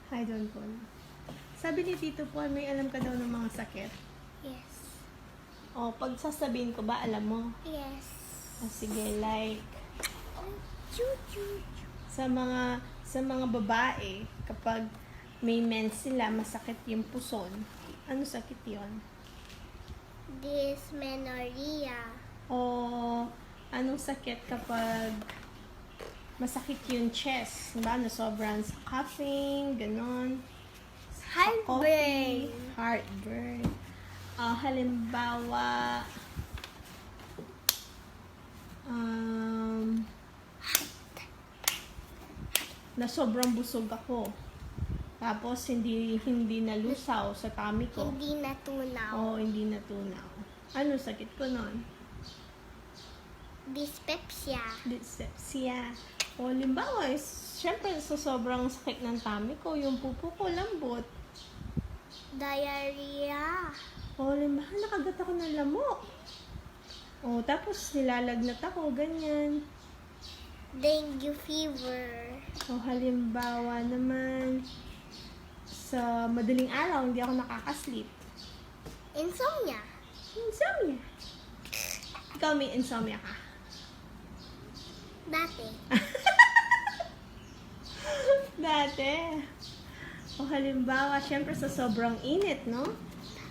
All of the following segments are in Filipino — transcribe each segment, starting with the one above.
Hi, Don Paul. Sabi ni Tito Paul, may alam ka daw ng mga sakit. Yes. O, pag sasabihin ko ba, alam mo? Yes. Sige, like, Choo-choo. sa mga babae, kapag may mens sila, masakit yung puson. Ano sakit yon? Dysmenorrhea. O, anong sakit kapag masakit yung chest? Diba? Na sobrang sa coughing, ganon. Heartburn. Heartburn. Halimbawa, na sobrang busog ako. Tapos, hindi nalusaw sa tummy ko. Hindi natunaw. Oo, hindi natunaw. Ano sakit ko nun? Dyspepsia. Dyspepsia. O, limbawa, syempre sa sobrang sakit ng tummy ko, yung pupo ko lambot. Diarrhea. O, limbawa, nakagat ako ng lamok. O, tapos nilalagnat ako, ganyan. Dengue fever. O, halimbawa naman, sa madaling araw, hindi ako nakakasleep. Insomnia. Insomnia. Ikaw may insomnia ka? Dati. Dati. O halimbawa, syempre sa sobrang init, no?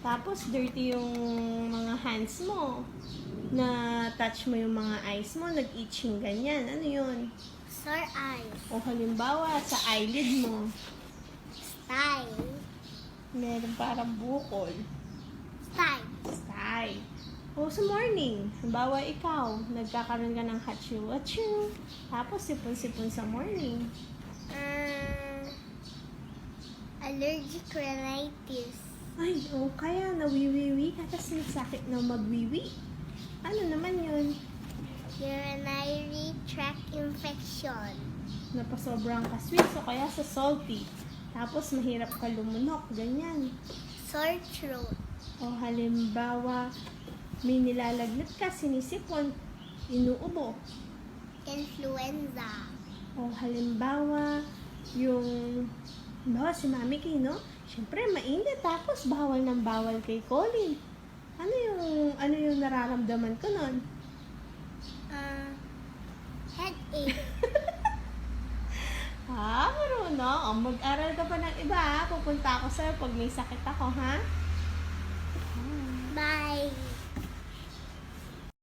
Tapos dirty yung mga hands mo. Na touch mo yung mga eyes mo, nag-itching ganyan. Ano yun? Sore eyes. O halimbawa, sa eyelid mo, Style. meron parang bukol. Style. Style. O sa morning, halimbawa ikaw, nagkakaroon ka ng hachu-hachu. Tapos sipon-sipon sa morning. Allergic rhinitis. Ay, o kaya nawiwiwi ka, tapos may sakit na magwiwi. Ano naman yun? Urinary tract infection. Napasobrang ka-sweet, so kaya sa salty. Tapos mahirap ka lumunok, ganyan. Sore throat. O halimbawa, may nilalagnat ka, sinisipon, inuubo. Influenza. O halimbawa, halimbawa si Mami Kay, no? Siyempre, mainit, tapos bawal ng bawal kay Colin. Ano yung nararamdaman ko nun? Headache. Marunong. Mag-aral ka pa ng iba, ha? Pupunta ako sa'yo pag may sakit ako, ha? Bye.